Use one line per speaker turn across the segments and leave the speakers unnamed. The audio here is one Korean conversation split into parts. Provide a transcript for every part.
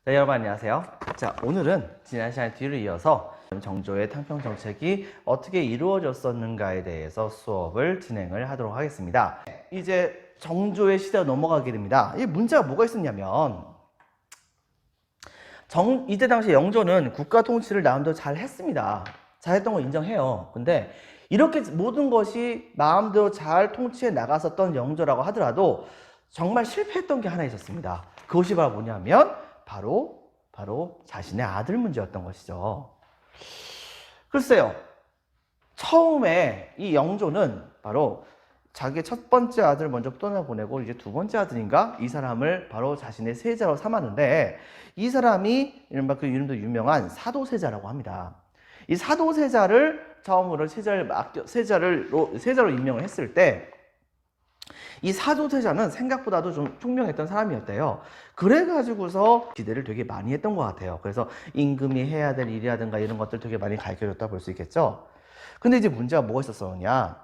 네, 여러분 안녕하세요. 자, 오늘은 지난 시간 뒤를 이어서 정조의 탕평 정책이 어떻게 이루어졌었는가에 대해서 수업을 진행을 하도록 하겠습니다. 이제 정조의 시대로 넘어가게 됩니다. 이 문제가 뭐가 있었냐면 이때 당시 영조는 국가 통치를 나름대로 잘 했습니다. 잘했던 거 인정해요. 근데 이렇게 모든 것이 마음대로 잘 통치해 나갔었던 영조라고 하더라도 정말 실패했던 게 하나 있었습니다. 그것이 바로 뭐냐면 바로 자신의 아들 문제였던 것이죠. 글쎄요, 처음에 이 영조는 바로 자기의 첫 번째 아들을 먼저 떠나보내고 이제 두 번째 아들인가? 이 사람을 바로 자신의 세자로 삼았는데 이 사람이 이른바 그 이름도 유명한 사도세자라고 합니다. 이 사도세자를 처음으로 세자로 임명을 했을 때 이 사도세자는 생각보다도 좀 총명했던 사람이었대요. 그래가지고서 기대를 되게 많이 했던 것 같아요. 그래서 임금이 해야 될 일이라든가 이런 것들 되게 많이 가르쳐줬다 볼 수 있겠죠. 근데 이제 문제가 뭐가 있었느냐?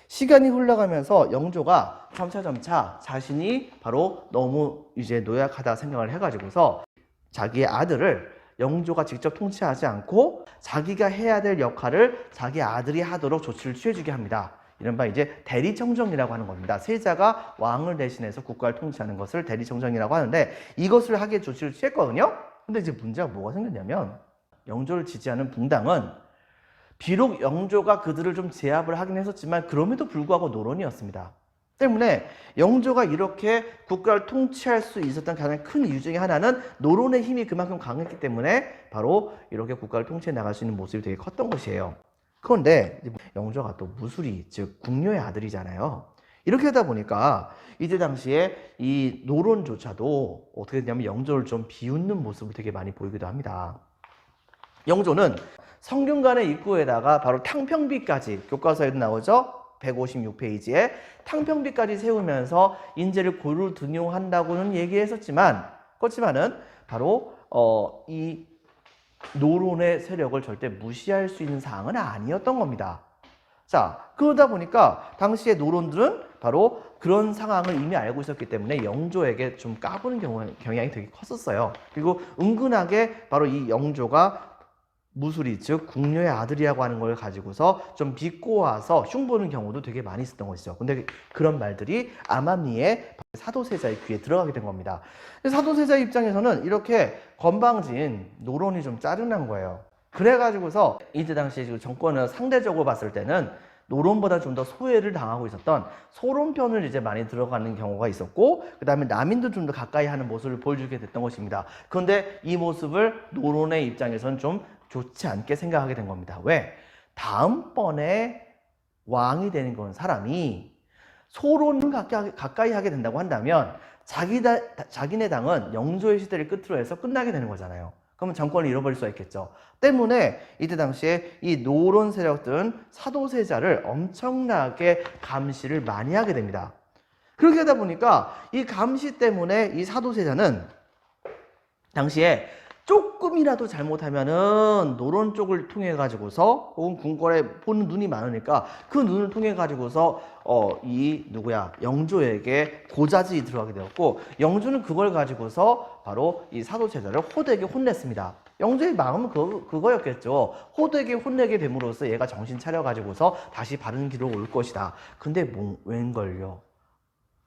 시간이 흘러가면서 영조가 점차 자신이 바로 너무 이제 노약하다 생각을 해가지고서 자기의 아들을 영조가 직접 통치하지 않고 자기가 해야 될 역할을 자기 아들이 하도록 조치를 취해주게 합니다. 이른바 이제 대리청정이라고 하는 겁니다. 세자가 왕을 대신해서 국가를 통치하는 것을 대리청정이라고 하는데 이것을 하기에 조치를 취했거든요. 근데 이제 문제가 뭐가 생겼냐면 영조를 지지하는 붕당은 비록 영조가 그들을 좀 제압을 하긴 했었지만 그럼에도 불구하고 노론이었습니다. 때문에 영조가 이렇게 국가를 통치할 수 있었던 가장 큰 이유 중에 하나는 노론의 힘이 그만큼 강했기 때문에 바로 이렇게 국가를 통치해 나갈 수 있는 모습이 되게 컸던 것이에요. 그런데 영조가 또 무술이, 즉 궁녀의 아들이잖아요. 이렇게 하다 보니까 이때 당시에 이 노론조차도 어떻게 됐냐면 영조를 좀 비웃는 모습을 되게 많이 보이기도 합니다. 영조는 성균관의 입구에다가 바로 탕평비까지, 교과서에도 나오죠? 156페이지에 탕평비까지 세우면서 인재를 고루 등용한다고는 얘기했었지만 그렇지만은 바로 이 노론의 세력을 절대 무시할 수 있는 사항은 아니었던 겁니다. 자, 그러다 보니까 당시의 노론들은 바로 그런 상황을 이미 알고 있었기 때문에 영조에게 좀 까부는 경향이 되게 컸었어요. 그리고 은근하게 바로 이 영조가 무술이, 즉 궁녀의 아들이라고 하는 걸 가지고서 좀 비꼬아서 흉보는 경우도 되게 많이 있었던 것이죠. 근데 그런 말들이 암암리에 사도세자의 귀에 들어가게 된 겁니다. 사도세자 입장에서는 이렇게 건방진 노론이 좀 짜증난 거예요. 그래가지고서 이때 당시 정권을 상대적으로 봤을 때는 노론보다 좀 더 소외를 당하고 있었던 소론편을 이제 많이 들어가는 경우가 있었고, 그 다음에 남인도 좀 더 가까이 하는 모습을 보여주게 됐던 것입니다. 그런데 이 모습을 노론의 입장에서는 좀 좋지 않게 생각하게 된 겁니다. 왜? 다음번에 왕이 되는 건 사람이 소론을 가까이 하게 된다고 한다면 자기네 당은 영조의 시대를 끝으로 해서 끝나게 되는 거잖아요. 그러면 정권을 잃어버릴 수가 있겠죠. 때문에 이때 당시에 이 노론 세력들은 사도세자를 엄청나게 감시를 많이 하게 됩니다. 그렇게 하다 보니까 이 감시 때문에 이 사도세자는 당시에 조금이라도 잘못하면은 노론 쪽을 통해 가지고서 혹은 궁궐에 보는 눈이 많으니까 그 눈을 통해 가지고서 영조에게 고자질이 들어가게 되었고, 영조는 그걸 가지고서 바로 이 사도세자를 호되게 혼냈습니다. 영조의 마음은 그거였겠죠. 호되게 혼내게 됨으로써 얘가 정신 차려 가지고서 다시 바른 길로 올 것이다. 근데 웬걸요?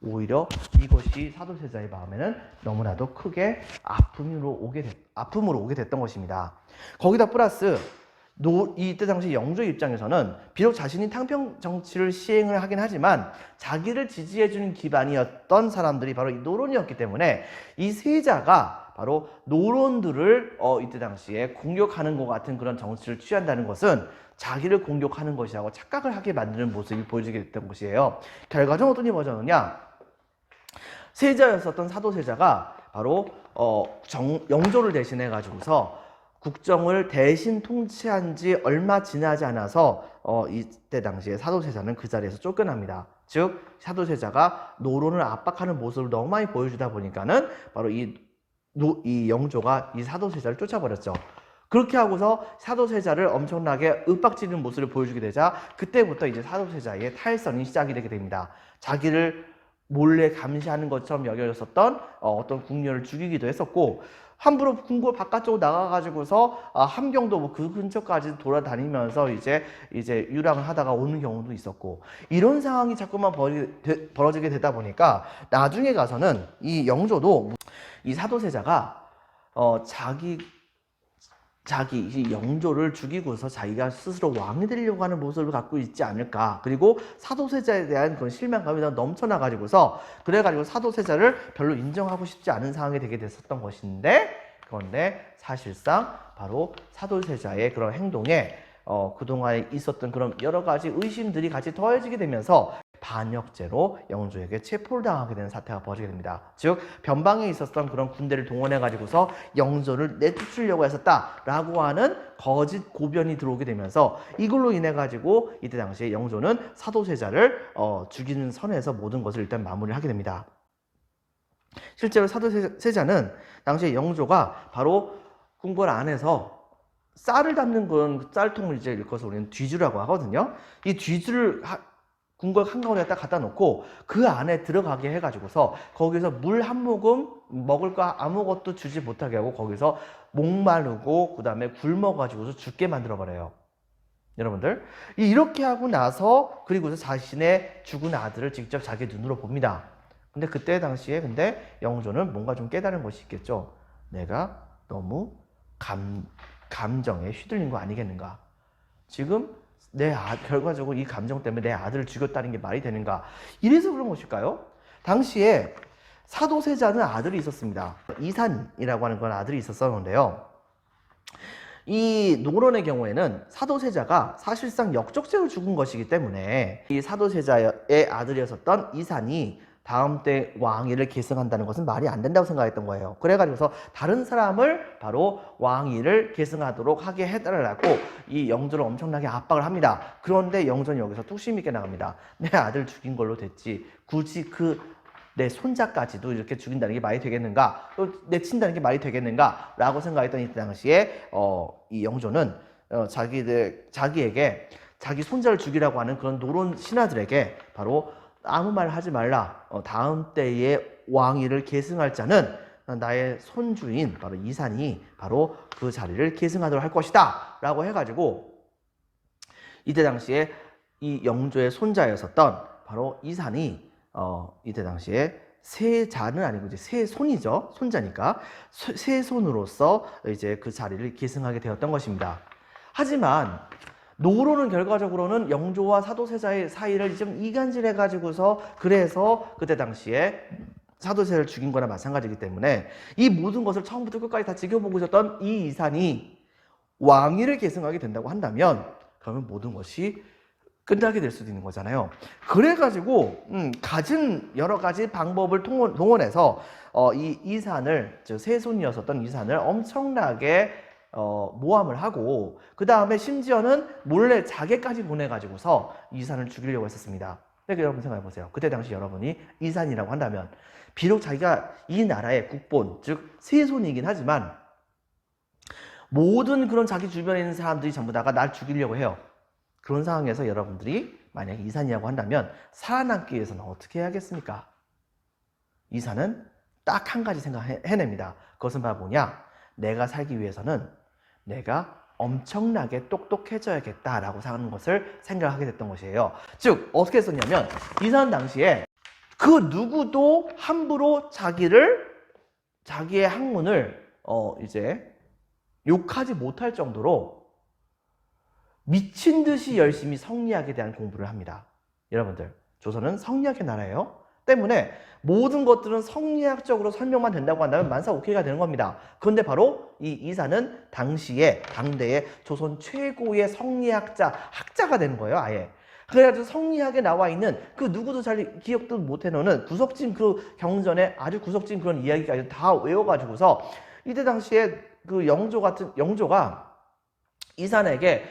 오히려 이것이 사도세자의 마음에는 너무나도 크게 아픔으로 오게 됐던 것입니다. 거기다 플러스 이때 당시 영조 입장에서는 비록 자신이 탕평 정치를 시행을 하긴 하지만 자기를 지지해주는 기반이었던 사람들이 바로 이 노론이었기 때문에 이 세자가 바로 노론들을 이때 당시에 공격하는 것 같은 그런 정치를 취한다는 것은 자기를 공격하는 것이라고 착각을 하게 만드는 모습이 보여지게 됐던 것이에요. 결과적으로 어떤 일이 벌어졌느냐? 세자였었던 사도세자가 바로 영조를 대신해 가지고서 국정을 대신 통치한 지 얼마 지나지 않아서 이때 당시에 사도세자는 그 자리에서 쫓겨납니다. 즉 사도세자가 노론을 압박하는 모습을 너무 많이 보여주다 보니까는 바로 이 영조가 이 사도세자를 쫓아버렸죠. 그렇게 하고서 사도세자를 엄청나게 윽박지르는 모습을 보여주게 되자 그때부터 이제 사도세자의 탈선이 시작이 되게 됩니다. 자기를 몰래 감시하는 것처럼 여겨졌었던 어떤 궁녀를 죽이기도 했었고, 함부로 궁궐 바깥쪽으로 나가가지고서 함경도 뭐 그 근처까지 돌아다니면서 이제 유랑을 하다가 오는 경우도 있었고, 이런 상황이 자꾸만 벌어지게 되다 보니까 나중에 가서는 이 영조도 이 사도세자가 자기 이 영조를 죽이고서 자기가 스스로 왕이 되려고 하는 모습을 갖고 있지 않을까. 그리고 사도세자에 대한 그런 실망감이 넘쳐나 가지고서 그래가지고 사도세자를 별로 인정하고 싶지 않은 상황이 되게 됐었던 것인데, 그런데 사실상 바로 사도세자의 그런 행동에 그동안에 있었던 그런 여러 가지 의심들이 같이 더해지게 되면서 반역죄로 영조에게 체포를 당하게 되는 사태가 벌어지게 됩니다. 즉 변방에 있었던 그런 군대를 동원해 가지고서 영조를 내쫓으려고 했었다라고 하는 거짓 고변이 들어오게 되면서, 이걸로 인해 가지고 이때 당시에 영조는 사도세자를 죽이는 선에서 모든 것을 일단 마무리를 하게 됩니다. 실제로 사도세자는 당시에 영조가 바로 궁궐 안에서 쌀을 담는 그런 쌀통을 이제 일컬어서 우리는 뒤주라고 하거든요. 이 뒤주를 궁궐 한가운데 딱 갖다 놓고 그 안에 들어가게 해가지고서 거기서 물 한 모금 먹을 거 아무것도 주지 못하게 하고 거기서 목마르고 그 다음에 굶어가지고서 죽게 만들어 버려요. 여러분들, 이렇게 하고 나서 그리고서 자신의 죽은 아들을 직접 자기 눈으로 봅니다. 근데 그때 당시에 영조는 뭔가 좀 깨달은 것이 있겠죠. 내가 너무 감정에 휘둘린 거 아니겠는가. 지금 결과적으로 이 감정 때문에 내 아들을 죽였다는 게 말이 되는가. 이래서 그런 것일까요? 당시에 사도세자는 아들이 있었습니다. 이산이라고 하는 그런 아들이 있었었는데요. 이 노론의 경우에는 사도세자가 사실상 역적죄로 죽은 것이기 때문에 이 사도세자의 아들이었었던 이산이 다음 때 왕위를 계승한다는 것은 말이 안 된다고 생각했던 거예요. 그래가지고서 다른 사람을 바로 왕위를 계승하도록 하게 해달라고 이 영조를 엄청나게 압박을 합니다. 그런데 영조는 여기서 뚝심 있게 나갑니다. 내 아들 죽인 걸로 됐지 굳이 내 손자까지도 이렇게 죽인다는 게 말이 되겠는가, 또 내친다는 게 말이 되겠는가 라고 생각했던 이때 당시에 이 영조는 자기에게 자기 손자를 죽이라고 하는 그런 노론 신하들에게 바로 아무 말 하지 말라. 다음 때의 왕위를 계승할 자는 나의 손주인 바로 이산이 바로 그 자리를 계승하도록 할 것이다 라고 해가지고, 이때 당시에 이 영조의 손자였었던 바로 이산이 이때 당시에 세자는 아니고 이제 세손이죠. 손자니까 세손으로서 이제 그 자리를 계승하게 되었던 것입니다. 하지만 노론은 결과적으로는 영조와 사도세자의 사이를 좀 이간질해 가지고서, 그래서 그때 당시에 사도세자를 죽인 거나 마찬가지이기 때문에 이 모든 것을 처음부터 끝까지 다 지켜보고 있었던 이 이산이 왕위를 계승하게 된다고 한다면, 그러면 모든 것이 끝나게 될 수도 있는 거잖아요. 그래가지고 가진 여러 가지 방법을 동원해서 이 이산을, 즉 세손이었었던 이산을 엄청나게 모함을 하고, 그 다음에 심지어는 몰래 자객까지 보내가지고서 이산을 죽이려고 했었습니다. 그러니까 여러분 생각해 보세요. 그때 당시 여러분이 이산이라고 한다면, 비록 자기가 이 나라의 국본, 즉 세손이긴 하지만 모든 그런 자기 주변에 있는 사람들이 전부 다가 날 죽이려고 해요. 그런 상황에서 여러분들이 만약에 이산이라고 한다면 살아남기 위해서는 어떻게 해야겠습니까? 이산은 딱 한 가지 생각해냅니다. 그것은 바로 뭐냐? 내가 살기 위해서는 내가 엄청나게 똑똑해져야겠다라고 하는 것을 생각하게 됐던 것이에요. 즉 어떻게 했었냐면, 이산 당시에 그 누구도 함부로 자기의 학문을 이제 욕하지 못할 정도로 미친 듯이 열심히 성리학에 대한 공부를 합니다. 여러분들, 조선은 성리학의 나라예요. 때문에 모든 것들은 성리학적으로 설명만 된다고 한다면 만사오케이가 되는 겁니다. 그런데 바로 이 이산은 당대의 조선 최고의 학자가 되는 거예요, 아예. 그래가지고 성리학에 나와 있는 그 누구도 잘 기억도 못 해놓는 구석진 그 경전에 아주 구석진 그런 이야기까지 다 외워가지고서 이때 당시에 그 영조가 이산에게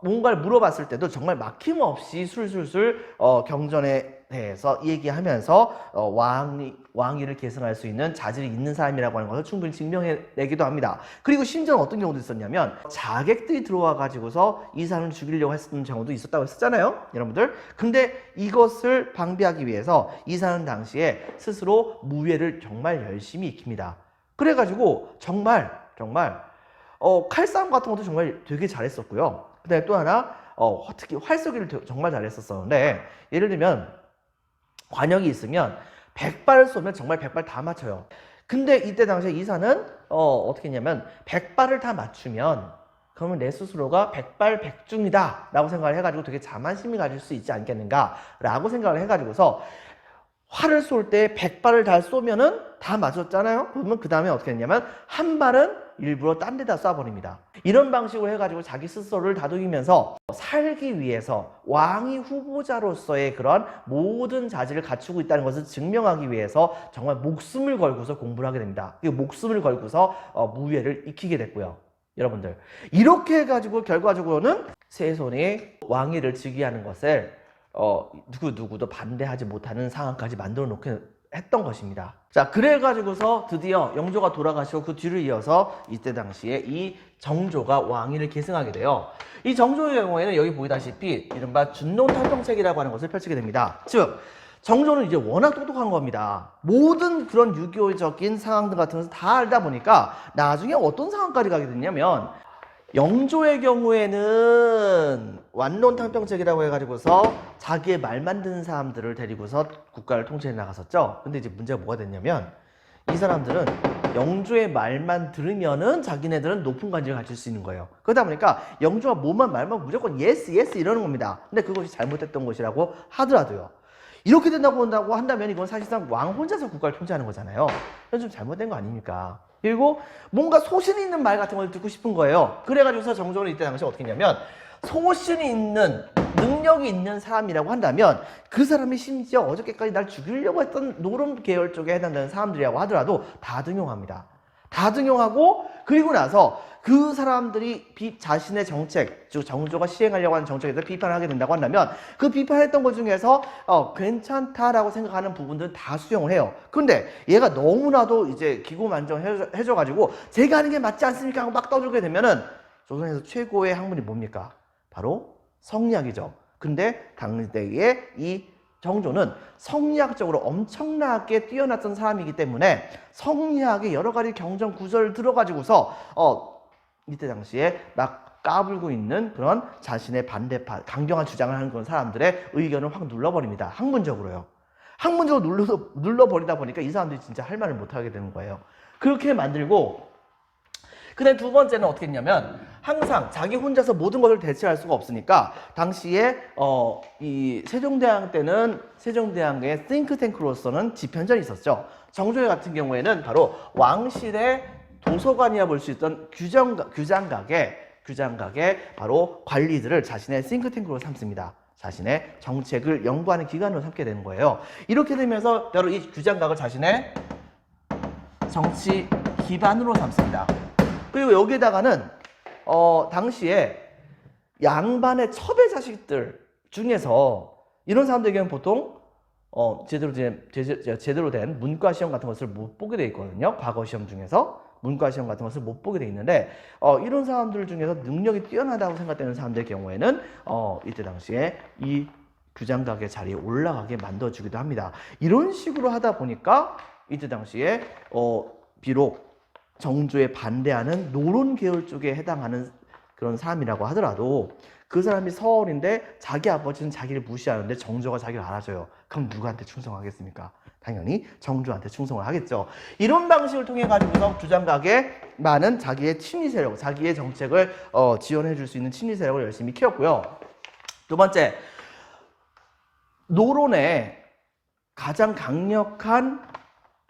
뭔가를 물어봤을 때도 정말 막힘없이 술술술 경전에 대해서 얘기하면서 왕위를 계승할 수 있는 자질이 있는 사람이라고 하는 것을 충분히 증명해내기도 합니다. 그리고 심지어는 어떤 경우도 있었냐면 자객들이 들어와 가지고서 이 사람을 죽이려고 했던 경우도 있었다고 했었잖아요, 여러분들. 근데 이것을 방비하기 위해서 이 사람 당시에 스스로 무예를 정말 열심히 익힙니다. 그래가지고 정말 칼싸움 같은 것도 정말 되게 잘했었고요. 그다음에 또 하나 특히 활쏘기를 정말 잘했었는데, 예를 들면 관역이 있으면 100발을 쏘면 정말 100발 다 맞춰요. 근데 이때 당시에 이사는 어떻게 했냐면 100발을 다 맞추면 그러면 내 스스로가 100발 100중이다 라고 생각을 해가지고 되게 자만심이 가질 수 있지 않겠는가 라고 생각을 해가지고서 활을 쏠 때 100발을 다 쏘면은 다 맞았잖아요. 그러면 그 다음에 어떻게 했냐면 한 발은 일부러 딴 데다 쏴버립니다. 이런 방식으로 해가지고 자기 스스로를 다독이면서 살기 위해서 왕위 후보자로서의 그런 모든 자질을 갖추고 있다는 것을 증명하기 위해서 정말 목숨을 걸고서 공부를 하게 됩니다. 그 목숨을 걸고서 무예를 익히게 됐고요. 여러분들, 이렇게 해가지고 결과적으로는 세손이 왕위를 즉위하는 것을 누구도 반대하지 못하는 상황까지 만들어 놓게 했던 것입니다. 자, 그래가지고서 드디어 영조가 돌아가시고 그 뒤를 이어서 이때 당시에 이 정조가 왕위를 계승하게 돼요. 이 정조의 경우에는 여기 보이다시피 이른바 준농탈동책이라고 하는 것을 펼치게 됩니다. 즉, 정조는 이제 워낙 똑똑한 겁니다. 모든 그런 유교적인 상황들 같은 것을 다 알다 보니까 나중에 어떤 상황까지 가게 됐냐면, 영조의 경우에는 완론탕평책이라고 해가지고서 자기의 말만 듣는 사람들을 데리고서 국가를 통치해 나갔었죠. 근데 이제 문제가 뭐가 됐냐면, 이 사람들은 영조의 말만 들으면은 자기네들은 높은 관직을 가질 수 있는 거예요. 그러다 보니까 영조가 뭐만 말만 무조건 예스 예스 이러는 겁니다. 근데 그것이 잘못됐던 것이라고 하더라도요. 이렇게 된다고 한다면 이건 사실상 왕 혼자서 국가를 통치하는 거잖아요. 이건 좀 잘못된 거 아닙니까? 그리고 뭔가 소신 있는 말 같은 걸 듣고 싶은 거예요. 그래가지고서 정조는 이때 당시에 어떻게 했냐면, 소신이 있는, 능력이 있는 사람이라고 한다면 그 사람이 심지어 어저께까지 날 죽이려고 했던 노론 계열 쪽에 해당되는 사람들이라고 하더라도 다 등용합니다. 다 등용하고, 그리고 나서 그 사람들이 자신의 정책, 즉 정조가 시행하려고 하는 정책에 대해서 비판을 하게 된다고 한다면 그 비판했던 것 중에서 괜찮다라고 생각하는 부분들은 다 수용을 해요. 그런데 얘가 너무나도 이제 기고만장해져가지고 제가 하는 게 맞지 않습니까 하고 막 떠들게 되면은 조선에서 최고의 학문이 뭡니까? 바로 성리학이죠. 근데 당대에 이 정조는 성리학적으로 엄청나게 뛰어났던 사람이기 때문에 성리학의 여러 가지 경전 구절을 들어가지고서 이때 당시에 막 까불고 있는 그런 자신의 반대파, 강경한 주장을 하는 그런 사람들의 의견을 확 눌러버립니다. 학문적으로요. 학문적으로 눌러버리다 보니까 이 사람들이 진짜 할 말을 못하게 되는 거예요. 그렇게 만들고, 그 다음에 두 번째는 어떻게 했냐면, 항상 자기 혼자서 모든 것을 대체할 수가 없으니까 당시에 이 세종대왕 때는 세종대왕의 싱크탱크로서는 집현전이 있었죠. 정조회 같은 경우에는 바로 왕실의 도서관이라 볼 수 있던 규장각의 바로 관리들을 자신의 싱크탱크로 삼습니다. 자신의 정책을 연구하는 기관으로 삼게 되는 거예요. 이렇게 되면서 바로 이 규장각을 자신의 정치 기반으로 삼습니다. 그리고 여기에다가는 당시에 양반의 첩의 자식들 중에서 이런 사람들의 경우는 보통 제대로 된 문과 시험 같은 것을 못 보게 돼 있거든요. 과거 시험 중에서 문과 시험 같은 것을 못 보게 돼 있는데, 이런 사람들 중에서 능력이 뛰어나다고 생각되는 사람들의 경우에는 이때 당시에 이 규장각의 자리에 올라가게 만들어주기도 합니다. 이런 식으로 하다 보니까 이때 당시에 비록 정조에 반대하는 노론 계열 쪽에 해당하는 그런 사람이라고 하더라도 그 사람이 서얼인데 자기 아버지는 자기를 무시하는데 정조가 자기를 알아줘요. 그럼 누구한테 충성하겠습니까? 당연히 정조한테 충성을 하겠죠. 이런 방식을 통해 가지고서 규장각에 많은 자기의 친위 세력, 자기의 정책을 지원해 줄 수 있는 친위 세력을 열심히 키웠고요. 두 번째, 노론의 가장 강력한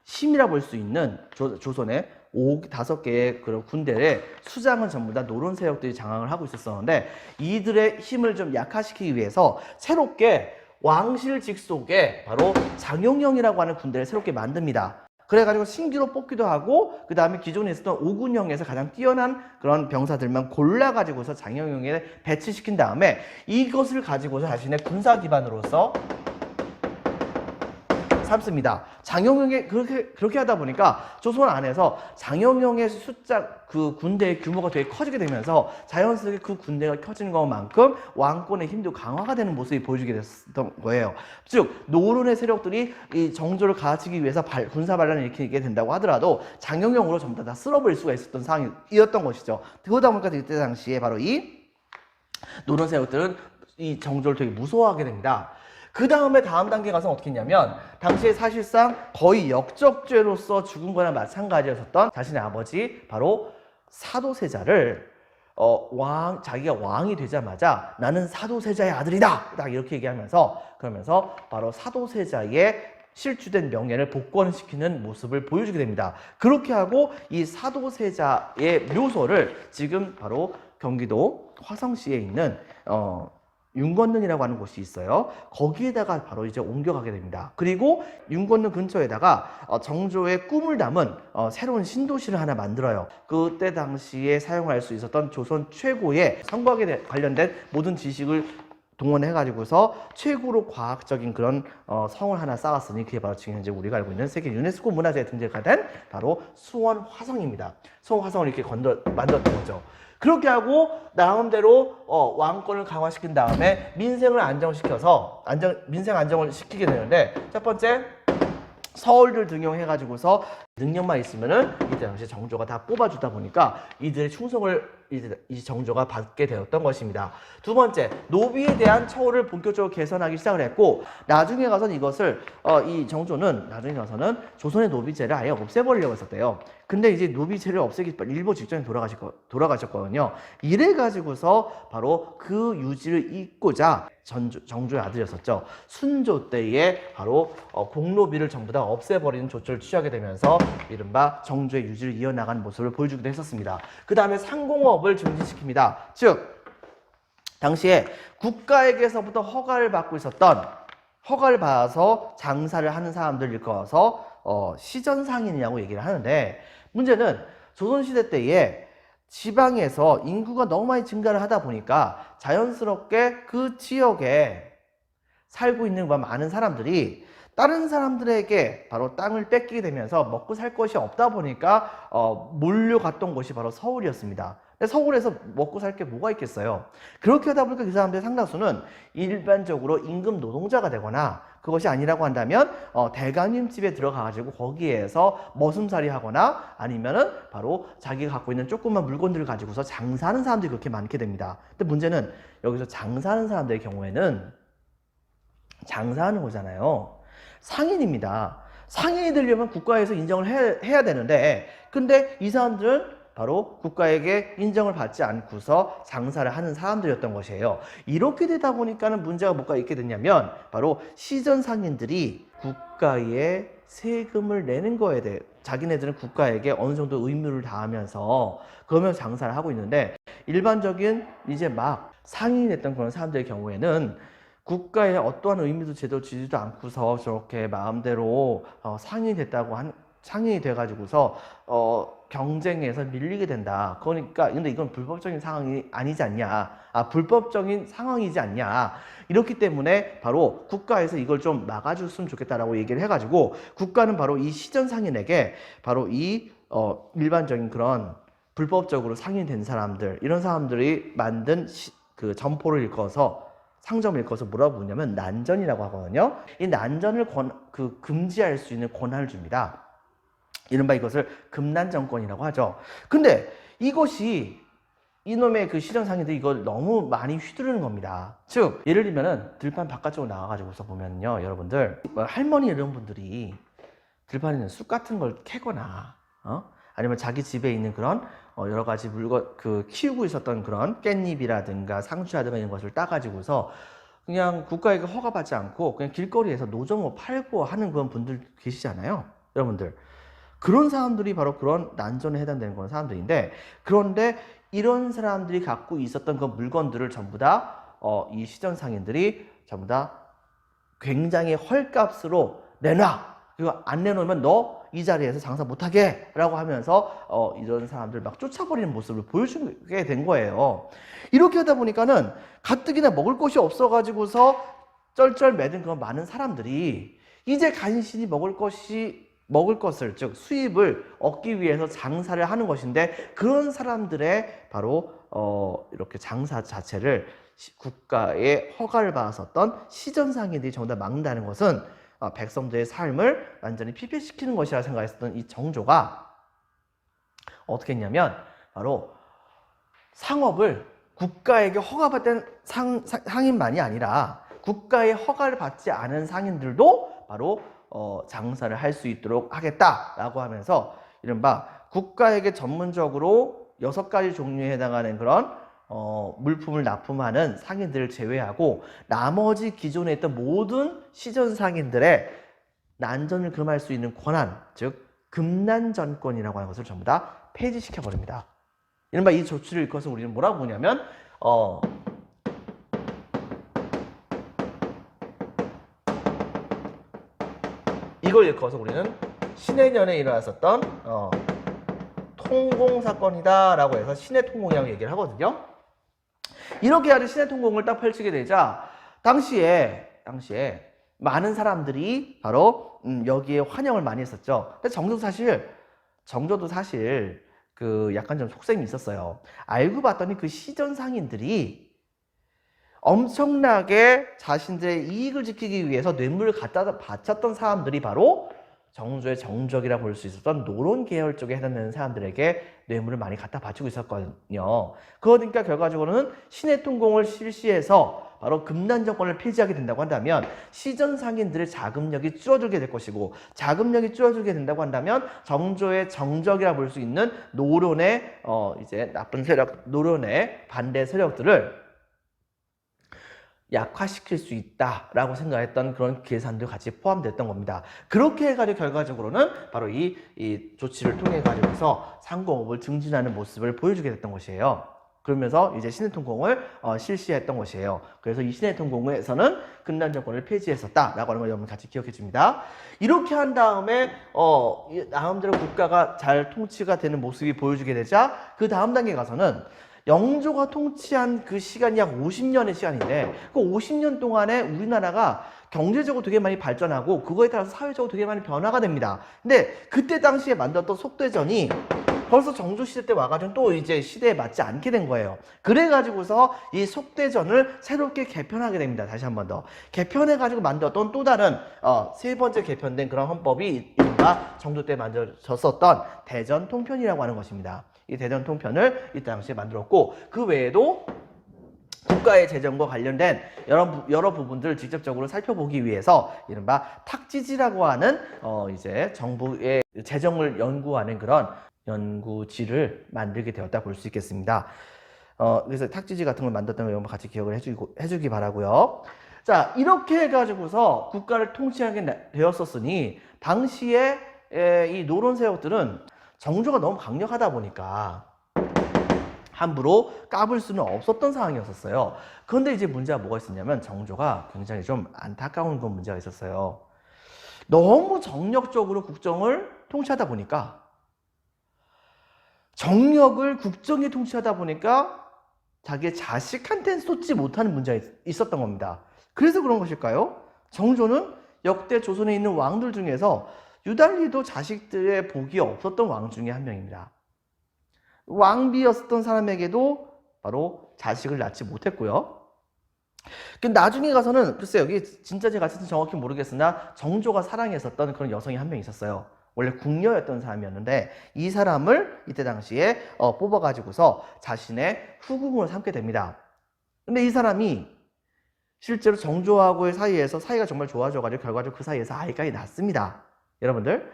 힘이라 볼 수 있는 조선의 5개의 그런 군대의 수장은 전부 다 노론 세력들이 장악을 하고 있었는데, 이들의 힘을 좀 약화시키기 위해서 새롭게 왕실 직속에 바로 장용영이라고 하는 군대를 새롭게 만듭니다. 그래가지고 신기로 뽑기도 하고, 그 다음에 기존에 있었던 오군영에서 가장 뛰어난 그런 병사들만 골라가지고서 장용영에 배치시킨 다음에 이것을 가지고서 자신의 군사 기반으로서 삼습니다. 장영영의 그렇게 하다 보니까 조선 안에서 장영영의 숫자 그 군대의 규모가 되게 커지게 되면서 자연스럽게 그 군대가 커진 것만큼 왕권의 힘도 강화가 되는 모습이 보여주게 됐던 거예요. 즉 노론의 세력들이 이 정조를 가르치기 위해서 군사 반란을 일으키게 된다고 하더라도 장영영으로 전부 다 쓸어버릴 수가 있었던 상황이었던 것이죠. 그러다 보니까 이때 당시에 바로 이 노론 세력들은 이 정조를 되게 무서워하게 됩니다. 그 다음에 다음 단계 가서 어떻게 했냐면 당시에 사실상 거의 역적죄로서 죽은 거나 마찬가지였었던 자신의 아버지 바로 사도세자를 자기가 왕이 되자마자 나는 사도세자의 아들이다 딱 이렇게 얘기하면서 그러면서 바로 사도세자의 실추된 명예를 복권시키는 모습을 보여주게 됩니다. 그렇게 하고 이 사도세자의 묘소를 지금 바로 경기도 화성시에 있는 윤건능이라고 하는 곳이 있어요. 거기에다가 바로 이제 옮겨가게 됩니다. 그리고 윤건능 근처에다가 정조의 꿈을 담은 새로운 신도시를 하나 만들어요. 그때 당시에 사용할 수 있었던 조선 최고의 성곽에 관련된 모든 지식을 동원해가지고서 최고로 과학적인 그런 성을 하나 쌓았으니 그게 바로 지금 현재 우리가 알고 있는 세계 유네스코 문화재에 등재가 된 바로 수원 화성입니다. 수원 화성을 이렇게 만들었던 거죠. 그렇게 하고 나름대로 왕권을 강화시킨 다음에 민생을 안정시켜서 민생 안정을 시키게 되는데 첫 번째 서울을 등용해가지고서 능력만 있으면은 이때 당시 정조가 다 뽑아주다 보니까 이들의 충성을 이 정조가 받게 되었던 것입니다. 두 번째, 노비에 대한 처우를 본격적으로 개선하기 시작을 했고 나중에 가서는 이것을 이 정조는 나중에 가서는 조선의 노비제를 아예 없애버리려고 했었대요. 근데 이제 노비제를 없애기 일보 직전에 돌아가셨거든요. 이래 가지고서 바로 그 유지를 잇고자 정조의 아들이었었죠. 순조 때에 바로 공노비를 전부 다 없애버리는 조처를 취하게 되면서 이른바 정조의 유지를 이어나가는 모습을 보여주기도 했었습니다. 그 다음에 상공업을 증진시킵니다. 즉 당시에 국가에게서부터 허가를 받고 있었던 허가를 받아서 장사를 하는 사람들 일컬어서 시전상인이라고 얘기를 하는데 문제는 조선시대 때에 지방에서 인구가 너무 많이 증가를 하다 보니까 자연스럽게 그 지역에 살고 있는 많은 사람들이 다른 사람들에게 바로 땅을 뺏기게 되면서 먹고 살 것이 없다 보니까 몰려갔던 곳이 바로 서울이었습니다. 근데 서울에서 먹고 살 게 뭐가 있겠어요? 그렇게 하다 보니까 그 사람들의 상당수는 일반적으로 임금 노동자가 되거나 그것이 아니라고 한다면 대감님 집에 들어가가지고 거기에서 머슴살이 하거나 아니면은 바로 자기가 갖고 있는 조그만 물건들을 가지고서 장사하는 사람들이 그렇게 많게 됩니다. 근데 문제는 여기서 장사하는 사람들의 경우에는 장사하는 거잖아요. 상인입니다. 상인이 되려면 국가에서 인정을 해야 되는데 근데 이 사람들은 바로 국가에게 인정을 받지 않고서 장사를 하는 사람들이었던 것이에요. 이렇게 되다 보니까는 문제가 뭐가 있게 됐냐면 바로 시전 상인들이 국가에 세금을 내는 거에 대해 자기네들은 국가에게 어느 정도 의무를 다하면서 그러면서 장사를 하고 있는데 일반적인 이제 막 상인이 됐던 그런 사람들의 경우에는 국가에 어떠한 의미도 제대로 주지도 않고서 저렇게 마음대로 상인이 돼가지고서 경쟁에서 밀리게 된다. 그러니까 근데 이건 불법적인 상황이 아니지 않냐? 불법적인 상황이지 않냐? 이렇기 때문에 바로 국가에서 이걸 좀 막아줬으면 좋겠다라고 얘기를 해가지고 국가는 바로 이 시전 상인에게 바로 이 일반적인 그런 불법적으로 상인된 사람들 이런 사람들이 만든 그 점포를 일컬어서 상점을 일컬어서 뭐라고 부르냐면 난전이라고 하거든요. 이 난전을 금지할 수 있는 권한을 줍니다. 이른바 이것을 금난정권이라고 하죠. 근데 이것이 이놈의 그 시정상인들이 이걸 너무 많이 휘두르는 겁니다. 즉 예를 들면은 들판 바깥쪽으로 나와가지고서 보면요, 여러분들 할머니 이런 분들이 들판에 있는 쑥 같은 걸 캐거나 아니면 자기 집에 있는 그런 여러 가지 물건 키우고 있었던 그런 깻잎이라든가 상추라든가 이런 것을 따가지고서 그냥 국가에게 허가받지 않고 그냥 길거리에서 노점으로 팔고 하는 그런 분들 계시잖아요, 여러분들. 그런 사람들이 바로 그런 난전에 해당되는 그런 사람들인데 그런데 이런 사람들이 갖고 있었던 그 물건들을 전부 다 이 시전 상인들이 전부 다 굉장히 헐값으로 내놔. 그리고 안 내놓으면 너 이 자리에서 장사 못하게 라고 하면서 이런 사람들 막 쫓아버리는 모습을 보여주게 된 거예요. 이렇게 하다 보니까는 가뜩이나 먹을 것이 없어가지고서 쩔쩔매든 그런 많은 사람들이 이제 간신히 먹을 것을, 즉 수입을 얻기 위해서 장사를 하는 것인데, 그런 사람들의 바로 이렇게 장사 자체를 국가의 허가를 받았었던 시전상인들이 전부 다 막는다는 것은 백성들의 삶을 완전히 피폐시키는 것이라 생각했었던 이 정조가 어떻게 했냐면, 바로 상업을 국가에게 허가받은 상인만이 아니라 국가의 허가를 받지 않은 상인들도 바로 장사를 할 수 있도록 하겠다라고 하면서, 이른바 국가에게 전문적으로 6가지 종류에 해당하는 그런 물품을 납품하는 상인들을 제외하고 나머지 기존에 있던 모든 시전 상인들의 난전을 금할 수 있는 권한, 즉 금난전권이라고 하는 것을 전부 다 폐지시켜 버립니다. 이른바 이 조치를 일컬어서 우리는 뭐라고 보냐면 이걸 일컬어서 우리는 신해년에 일어났었던 통공사건이다 라고 해서 신해통공이라고 얘기를 하거든요. 이렇게 아주 신해통공을 딱 펼치게 되자 당시에 많은 사람들이 바로 여기에 환영을 많이 했었죠. 근데 정조도 사실 그 약간 좀 속셈이 있었어요. 알고 봤더니 그 시전 상인들이 엄청나게 자신들의 이익을 지키기 위해서 뇌물을 갖다 바쳤던 사람들이 바로 정조의 정적이라 볼 수 있었던 노론 계열 쪽에 해당되는 사람들에게 뇌물을 많이 갖다 바치고 있었거든요. 그러니까 결과적으로는 신해통공을 실시해서 바로 금난정권을 폐지하게 된다고 한다면 시전 상인들의 자금력이 줄어들게 될 것이고, 자금력이 줄어들게 된다고 한다면 정조의 정적이라 볼 수 있는 노론의 이제 나쁜 세력, 노론의 반대 세력들을 약화시킬 수 있다라고 생각했던 그런 계산도 같이 포함됐던 겁니다. 그렇게 해가지고 결과적으로는 바로 이 조치를 통해 가지고서 상공업을 증진하는 모습을 보여주게 됐던 것이에요. 그러면서 이제 신해통공을 실시했던 것이에요. 그래서 이 신해통공에서는 금난정권을 폐지했었다라고 하는 걸 여러분 같이 기억해 줍니다. 이렇게 한 다음에 나름대로 국가가 잘 통치가 되는 모습이 보여주게 되자 그 다음 단계 가서는 영조가 통치한 그 시간이 약 50년의 시간인데, 그 50년 동안에 우리나라가 경제적으로 되게 많이 발전하고 그거에 따라서 사회적으로 되게 많이 변화가 됩니다. 근데 그때 당시에 만들었던 속대전이 벌써 정조 시대 때 와가지고 또 이제 시대에 맞지 않게 된 거예요. 그래가지고서 이 속대전을 새롭게 개편하게 됩니다. 다시 한 번 더 개편해가지고 만들었던 또 다른 세 번째 개편된 그런 헌법이 이른바 정조 때 만들어졌었던 대전통편이라고 하는 것입니다. 이 대전통편을 이때 당시에 만들었고, 그 외에도 국가의 재정과 관련된 여러 부분들을 직접적으로 살펴보기 위해서 이른바 탁지지라고 하는 이제 정부의 재정을 연구하는 그런 연구지를 만들게 되었다 볼 수 있겠습니다. 그래서 탁지지 같은 걸 만들었다는 걸 여러분 같이 기억을 해주기 바라고요. 자, 이렇게 해가지고서 국가를 통치하게 되었었으니 당시에 이 노론 세력들은 정조가 너무 강력하다 보니까 함부로 까불 수는 없었던 상황이었어요. 그런데 이제 문제가 뭐가 있었냐면 정조가 굉장히 좀 안타까운 그런 문제가 있었어요. 너무 정력적으로 국정을 통치하다 보니까, 정력을 국정에 통치하다 보니까 자기의 자식한테는 쏟지 못하는 문제가 있었던 겁니다. 그래서 그런 것일까요? 정조는 역대 조선에 있는 왕들 중에서 유달리도 자식들의 복이 없었던 왕 중에 한 명입니다. 왕비였었던 사람에게도 바로 자식을 낳지 못했고요. 나중에 가서는 글쎄요, 여기 진짜인지 가짜인지 정확히 모르겠으나 정조가 사랑했었던 그런 여성이 한 명 있었어요. 원래 궁녀였던 사람이었는데 이 사람을 이때 당시에 뽑아가지고서 자신의 후궁으로 삼게 됩니다. 근데 이 사람이 실제로 정조하고의 사이에서 사이가 정말 좋아져가지고 결과적으로 그 사이에서 아이까지 낳습니다. 여러분들,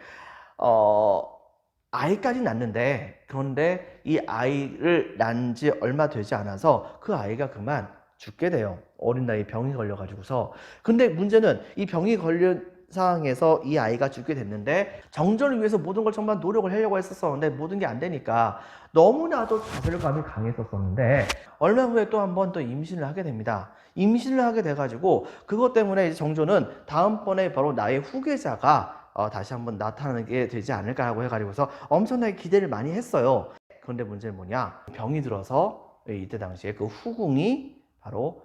아이까지 낳는데, 그런데 이 아이를 낳은 지 얼마 되지 않아서 그 아이가 그만 죽게 돼요. 어린 나이에 병이 걸려가지고서. 근데 문제는 이 병이 걸린 상황에서 이 아이가 죽게 됐는데 정조를 위해서 모든 걸 정말 노력을 하려고 했었는데 모든 게 안 되니까 너무나도 자살감이 강했었는데 얼마 후에 또 한 번 또 임신을 하게 됩니다. 임신을 하게 돼가지고 그것 때문에 이제 정조는 다음번에 바로 나의 후계자가 다시 한번 나타나게 되지 않을까라고 해가지고서 엄청나게 기대를 많이 했어요. 그런데 문제는 뭐냐? 병이 들어서 이때 당시에 그 후궁이 바로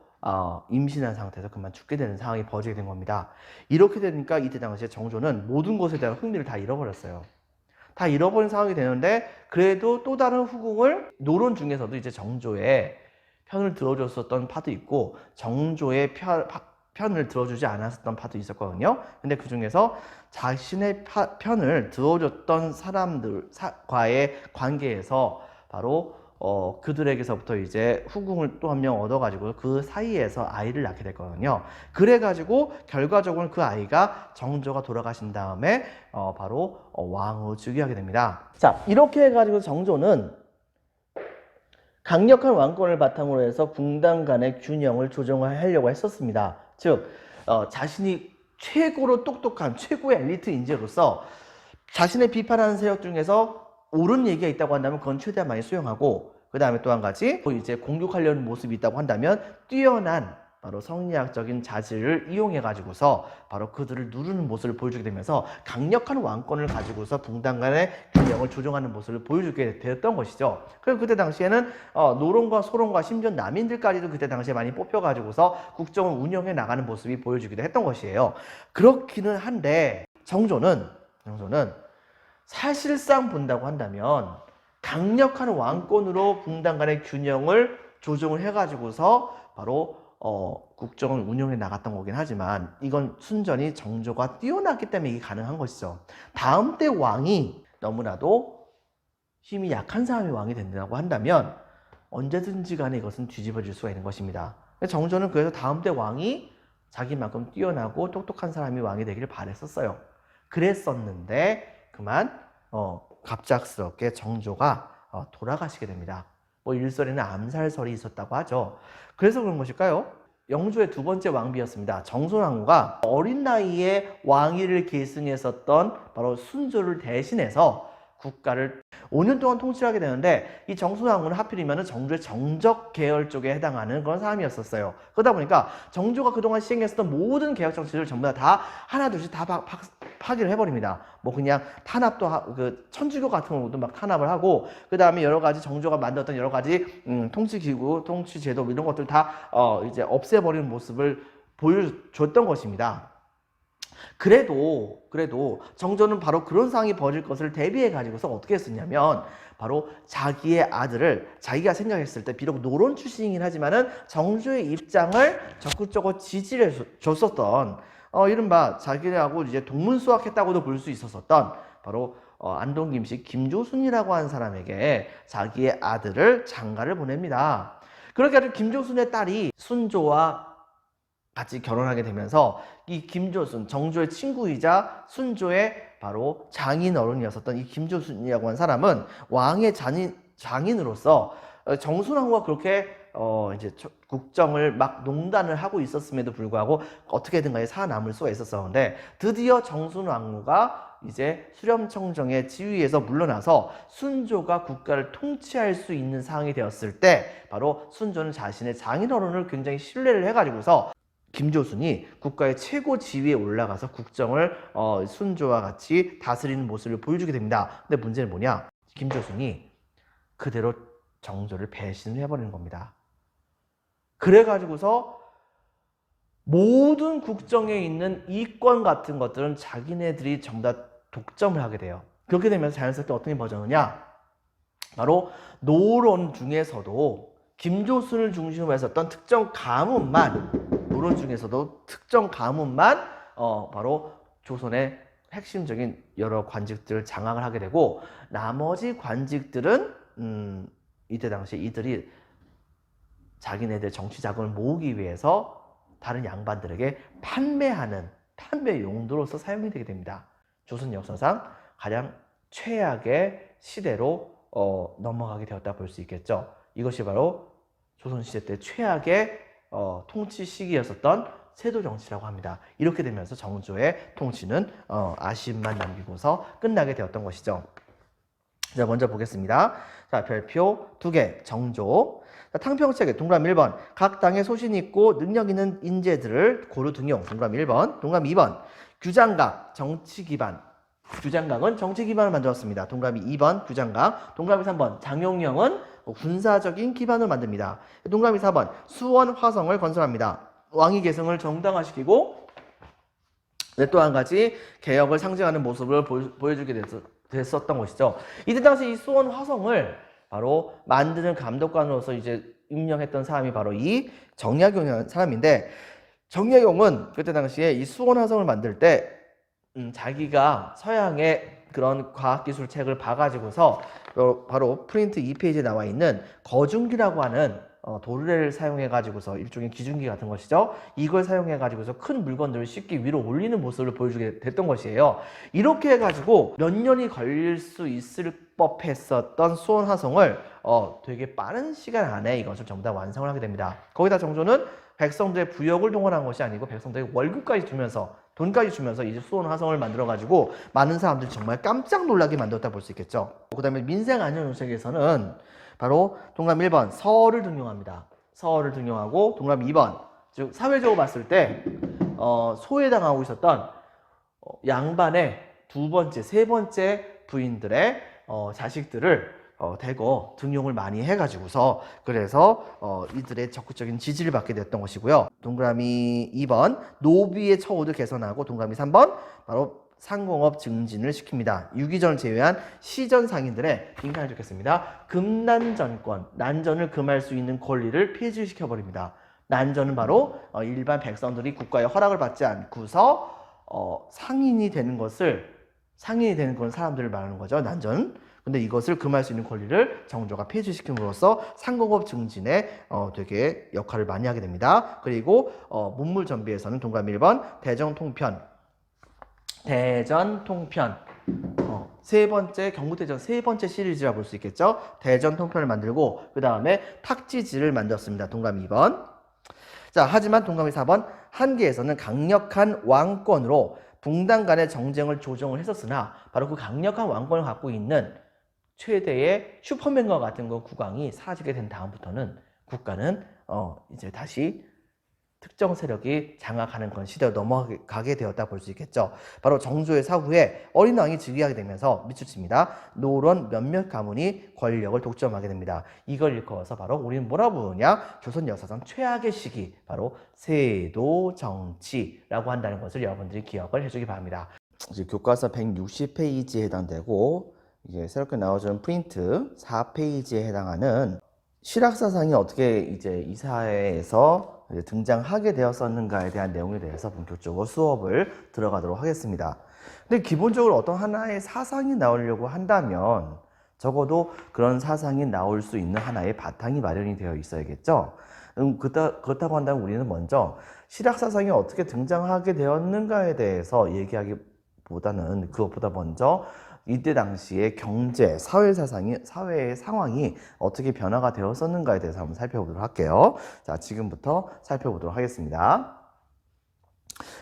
임신한 상태에서 그만 죽게 되는 상황이 벌어지게 된 겁니다. 이렇게 되니까 이때 당시에 정조는 모든 것에 대한 흥미를 다 잃어버렸어요. 다 잃어버린 상황이 되는데 그래도 또 다른 후궁을 노론 중에서도 이제 정조의 편을 들어줬었던 파도 있고 정조의 편을 들어주지 않았었던 파도 있었거든요. 근데 그 중에서 자신의 편을 들어줬던 사람들과의 관계에서 바로 그들에게서부터 이제 후궁을 또 한 명 얻어가지고 그 사이에서 아이를 낳게 됐거든요. 그래가지고 결과적으로 그 아이가 정조가 돌아가신 다음에 바로 왕으로 즉위하게 됩니다. 자, 이렇게 해가지고 정조는 강력한 왕권을 바탕으로 해서 궁당 간의 균형을 조정하려고 했었습니다. 즉 자신이 최고로 똑똑한 최고의 엘리트 인재로서 자신의 비판하는 세력 중에서 옳은 얘기가 있다고 한다면 그건 최대한 많이 수용하고, 그 다음에 또 한 가지 이제 공격하려는 모습이 있다고 한다면 뛰어난 바로 성리학적인 자질을 이용해 가지고서 바로 그들을 누르는 모습을 보여주게 되면서 강력한 왕권을 가지고서 붕당 간의 균형을 조정하는 모습을 보여주게 되었던 것이죠. 그리고 그때 당시에는 노론과 소론과 심지어 남인들까지도 그때 당시에 많이 뽑혀 가지고서 국정을 운영해 나가는 모습이 보여주기도 했던 것이에요. 그렇기는 한데 정조는 사실상 본다고 한다면 강력한 왕권으로 붕당 간의 균형을 조정을 해가지고서 바로 국정을 운영해 나갔던 거긴 하지만 이건 순전히 정조가 뛰어났기 때문에 이게 가능한 것이죠. 다음 때 왕이 너무나도 힘이 약한 사람이 왕이 된다고 한다면 언제든지 간에 이것은 뒤집어질 수가 있는 것입니다. 정조는 그래서 다음 때 왕이 자기만큼 뛰어나고 똑똑한 사람이 왕이 되기를 바랬었어요. 그랬었는데 그만 갑작스럽게 정조가 돌아가시게 됩니다. 뭐 일설에는 암살설이 있었다고 하죠. 그래서 그런 것일까요? 영조의 두 번째 왕비였습니다. 정순왕후가 어린 나이에 왕위를 계승했었던 바로 순조를 대신해서 국가를 5년 동안 통치하게 되는데 이 정순왕후는 하필이면 정조의 정적 계열 쪽에 해당하는 그런 사람이었었어요. 그러다 보니까 정조가 그동안 시행했었던 모든 개혁 정치를 전부 다 하나둘씩 다 파기를 해버립니다. 뭐 그냥 탄압도 그 천주교 같은 것도 막 탄압을 하고, 그 다음에 여러 가지 정조가 만들었던 여러 가지 통치기구, 통치제도 이런 것들 다 이제 없애버리는 모습을 보여줬던 것입니다. 그래도 정조는 바로 그런 상황이 벌어질 것을 대비해 가지고서 어떻게 했었냐면 바로 자기의 아들을 자기가 생각했을 때 비록 노론 출신이긴 하지만은 정조의 입장을 적극적으로 지지해 줬었던 이른바 자기하고 이제 동문수학했다고도 볼 수 있었던 바로 안동 김씨 김조순이라고 하는 사람에게 자기의 아들을 장가를 보냅니다. 그렇게 아주 김조순의 딸이 순조와 같이 결혼하게 되면서 이 김조순, 정조의 친구이자 순조의 바로 장인 어른이었었던 이 김조순이라고 하는 사람은 왕의 장인으로서 정순왕후가 그렇게 이제 국정을 막 농단을 하고 있었음에도 불구하고 어떻게든 간에 살아남을 수가 있었었는데 드디어 정순왕후가 이제 수렴청정의 지위에서 물러나서 순조가 국가를 통치할 수 있는 상황이 되었을 때 바로 순조는 자신의 장인 어른을 굉장히 신뢰를 해가지고서 김조순이 국가의 최고 지위에 올라가서 국정을 순조와 같이 다스리는 모습을 보여주게 됩니다. 근데 문제는 뭐냐? 김조순이 그대로 정조를 배신을 해버리는 겁니다. 그래가지고서 모든 국정에 있는 이권 같은 것들은 자기네들이 전부 다 독점을 하게 돼요. 그렇게 되면서 자연스럽게 어떤 게 벌어졌느냐? 바로 노론 중에서도 김조순을 중심으로 했었던 특정 가문만, 노론 중에서도 특정 가문만 바로 조선의 핵심적인 여러 관직들을 장악을 하게 되고, 나머지 관직들은 이때 당시 이들이 자기네들 정치 자금을 모으기 위해서 다른 양반들에게 판매하는 판매 용도로서 사용이 되게 됩니다. 조선 역사상 가장 최악의 시대로 넘어가게 되었다 볼 수 있겠죠. 이것이 바로 조선시대 때 최악의 통치 시기였었던 세도 정치라고 합니다. 이렇게 되면서 정조의 통치는 아쉬움만 남기고서 끝나게 되었던 것이죠. 자, 먼저 보겠습니다. 자, 별표 2개, 정조. 자, 탕평책에 동그라미 1번, 각 당에 소신 있고 능력 있는 인재들을 고루 등용, 동그라미 1번. 동그라미 2번, 규장각, 정치 기반. 규장각은 정치 기반을 만들었습니다. 동그라미 2번, 규장각. 동그라미 3번, 장용령은 군사적인 기반을 만듭니다. 동그라미 4번 수원 화성을 건설합니다. 왕위 계승을 정당화시키고 또 한 가지 개혁을 상징하는 모습을 보여주게 됐었던 것이죠. 이때 당시 이 수원 화성을 바로 만드는 감독관으로서 이제 임명했던 사람이 바로 이 정약용이라는 사람인데, 정약용은 그때 당시에 이 수원 화성을 만들 때 자기가 서양의 그런 과학기술 책을 봐가지고서 바로 프린트 2페이지에 나와 있는 거중기라고 하는 도르래를 사용해가지고서 일종의 기중기 같은 것이죠. 이걸 사용해가지고서 큰 물건들을 쉽게 위로 올리는 모습을 보여주게 됐던 것이에요. 이렇게 해가지고 몇 년이 걸릴 수 있을 법했었던 수원 화성을 되게 빠른 시간 안에 이것을 전부 다 완성을 하게 됩니다. 거기다 정조는 백성들의 부역을 동원한 것이 아니고 백성들에게 월급까지 주면서 돈까지 주면서 이제 수원 화성을 만들어가지고 많은 사람들이 정말 깜짝 놀라게 만들었다 볼 수 있겠죠. 그 다음에 민생안전정책에서는 바로 동그라미 1번 서어를 등용합니다. 서어를 등용하고 동그라미 2번 즉 사회적으로 봤을 때 소외당하고 있었던 양반의 두 번째, 세 번째 부인들의 자식들을 대거 등용을 많이 해가지고서 그래서 이들의 적극적인 지지를 받게 됐던 것이고요. 동그라미 2번 노비의 처우를 개선하고 동그라미 3번 바로 상공업 증진을 시킵니다. 유기전을 제외한 시전 상인들의 빈칸을 적겠습니다. 금난전권, 난전을 금할 수 있는 권리를 폐지시켜버립니다. 난전은 바로 일반 백성들이 국가의 허락을 받지 않고서 상인이 되는 그런 사람들을 말하는 거죠. 난전. 근데 이것을 금할 수 있는 권리를 정조가 폐지시킴으로써 상공업 증진에 되게 역할을 많이 하게 됩니다. 그리고 문물 전비에서는 동그라미 1번 대전통편 세 번째 경국대전 세 번째 시리즈라 볼 수 있겠죠. 대전통편을 만들고 그 다음에 탁지지를 만들었습니다. 동그라미 2번. 자, 하지만 동그라미 4번 한계에서는 강력한 왕권으로 붕당 간의 정쟁을 조정을 했었으나 바로 그 강력한 왕권을 갖고 있는 최대의 슈퍼맨과 같은 그 국왕이 사라지게 된 다음부터는 국가는 이제 다시 특정 세력이 장악하는 그런 시대로 넘어가게 되었다 볼 수 있겠죠. 바로 정조의 사후에 어린 왕이 즉위하게 되면서 밑줄칩니다. 노론 몇몇 가문이 권력을 독점하게 됩니다. 이걸 일컬어서 바로 우리는 뭐라 부르냐? 조선 역사상 최악의 시기, 바로 세도 정치라고 한다는 것을 여러분들이 기억을 해주기 바랍니다. 이제 교과서 160페이지에 해당되고 이제 새롭게 나와주는 프린트 4페이지에 해당하는 실학사상이 어떻게 이제 이 사회에서 등장하게 되었었는가에 대한 내용에 대해서 본격적으로 수업을 들어가도록 하겠습니다. 근데 기본적으로 어떤 하나의 사상이 나오려고 한다면 적어도 그런 사상이 나올 수 있는 하나의 바탕이 마련이 되어 있어야겠죠. 그렇다고 한다면 우리는 먼저 실학사상이 어떻게 등장하게 되었는가에 대해서 얘기하기보다는 그것보다 먼저 이때 당시의 경제, 사회의 상황이 어떻게 변화가 되었었는가에 대해서 한번 살펴보도록 할게요. 자, 지금부터 살펴보도록 하겠습니다.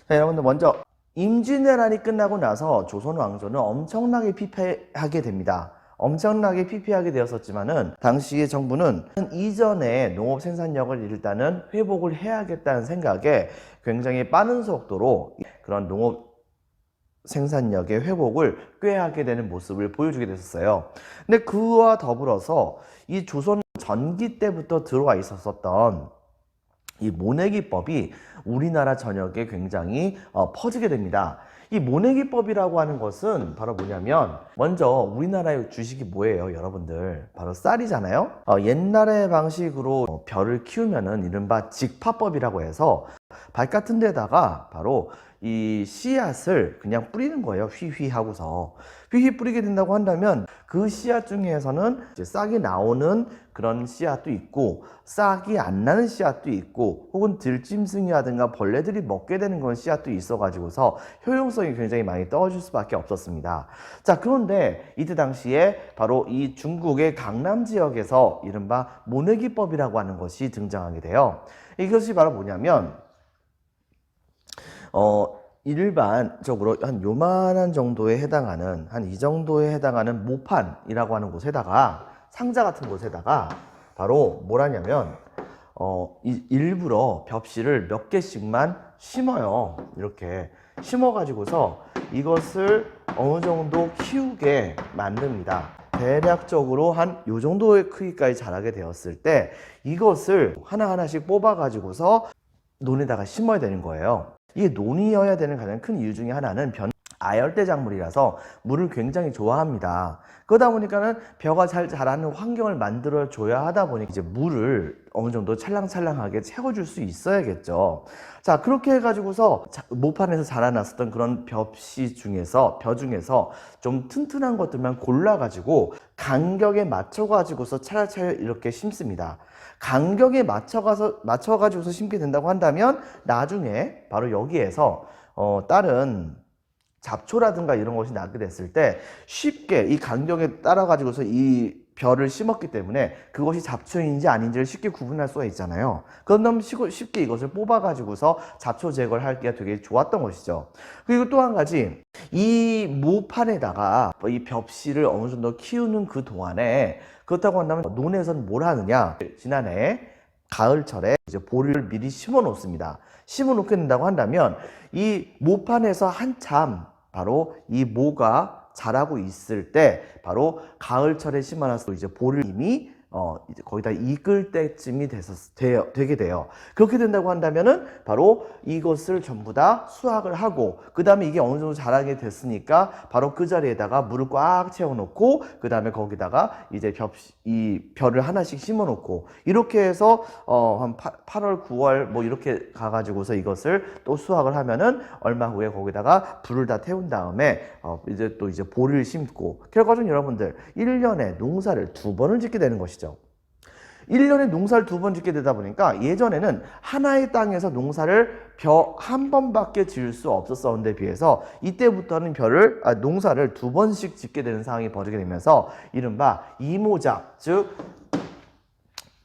자, 여러분들 먼저 임진왜란이 끝나고 나서 조선 왕조는 엄청나게 피폐하게 됩니다. 엄청나게 피폐하게 되었었지만은 당시의 정부는 이전의 농업 생산력을 일단은 회복을 해야겠다는 생각에 굉장히 빠른 속도로 그런 농업 생산력의 회복을 꾀하게 되는 모습을 보여주게 됐었어요. 근데 그와 더불어서 이 조선 전기 때부터 들어와 있었던 이 모내기법이 우리나라 전역에 굉장히 퍼지게 됩니다. 이 모내기법이라고 하는 것은 바로 뭐냐면 먼저 우리나라의 주식이 뭐예요, 여러분들? 바로 쌀이잖아요. 옛날의 방식으로 벼를 키우면은 이른바 직파법이라고 해서 밭 같은 데다가 바로 이 씨앗을 그냥 뿌리는 거예요. 휘휘 하고서 휘휘 뿌리게 된다고 한다면 그 씨앗 중에서는 이제 싹이 나오는 그런 씨앗도 있고 싹이 안 나는 씨앗도 있고 혹은 들짐승이라든가 벌레들이 먹게 되는 그런 씨앗도 있어 가지고서 효용성이 굉장히 많이 떨어질 수밖에 없었습니다. 자, 그런데 이때 당시에 바로 이 중국의 강남 지역에서 이른바 모내기법이라고 하는 것이 등장하게 돼요. 이것이 바로 뭐냐면 일반적으로 한 요만한 정도에 해당하는 한 이 정도에 해당하는 모판이라고 하는 곳에다가 상자 같은 곳에다가 바로 뭐라냐면 일부러 벽실을 몇 개씩만 심어요. 이렇게 심어 가지고서 이것을 어느 정도 키우게 만듭니다. 대략적으로 한 요 정도의 크기까지 자라게 되었을 때 이것을 하나하나씩 뽑아 가지고서 논에다가 심어야 되는 거예요. 이게 논이어야 되는 가장 큰 이유 중에 하나는 아열대 작물이라서 물을 굉장히 좋아합니다. 그러다 보니까는 벼가 잘 자라는 환경을 만들어 줘야 하다 보니 이제 물을 어느 정도 찰랑찰랑하게 채워줄 수 있어야겠죠. 자, 그렇게 해가지고서 모판에서 자라났었던 그런 벼 중에서 좀 튼튼한 것들만 골라가지고 간격에 맞춰가지고서 차례차례 이렇게 심습니다. 간격에 맞춰가지고서 심게 된다고 한다면 나중에 바로 여기에서 다른 잡초라든가 이런 것이 나게 됐을 때 쉽게 이 간격에 따라 가지고서 이 벼를 심었기 때문에 그것이 잡초인지 아닌지를 쉽게 구분할 수가 있잖아요. 그런다면 쉽게 이것을 뽑아 가지고서 잡초 제거를 하기가 되게 좋았던 것이죠. 그리고 또 한 가지, 이 모판에다가 이 벽씨를 어느 정도 키우는 그 동안에, 그렇다고 한다면 논에서는 뭘 하느냐, 지난해 가을철에 이제 보리를 미리 심어 놓습니다. 심어 놓게 된다고 한다면 이 모판에서 한참 바로 이 모가 자라고 있을 때 바로 가을철에 심어놔서 이제 보리를 이미 이제 거기다 익을 때쯤이 되게 돼요. 그렇게 된다고 한다면은 바로 이것을 전부 다 수확을 하고, 그 다음에 이게 어느 정도 자라게 됐으니까 바로 그 자리에다가 물을 꽉 채워놓고, 그 다음에 거기다가 이제 이 벼를 하나씩 심어놓고, 이렇게 해서 한 8월, 9월 뭐 이렇게 가가지고서 이것을 또 수확을 하면은 얼마 후에 거기다가 불을 다 태운 다음에 이제 또 이제 보리를 심고, 결과적으로 여러분들 1년에 농사를 2번을 짓게 되는 것이죠. 1년에 농사를 2번 짓게 되다 보니까 예전에는 하나의 땅에서 농사를 벼 한 번밖에 지을 수 없었는데 비해서 이때부터는 농사를 2번씩 짓게 되는 상황이 벌어지게 되면서 이른바 이모작, 즉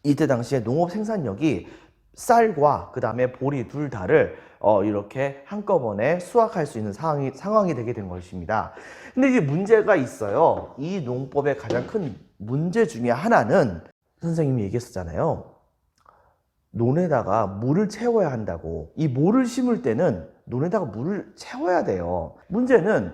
이때 당시에 농업 생산력이 쌀과 그 다음에 보리 둘 다를 이렇게 한꺼번에 수확할 수 있는 상황이 되게 된 것입니다. 근데 이제 문제가 있어요. 이 농법의 가장 큰 문제 중에 하나는 선생님이 얘기했었잖아요. 논에다가 물을 채워야 한다고. 이 모를 심을 때는 논에다가 물을 채워야 돼요. 문제는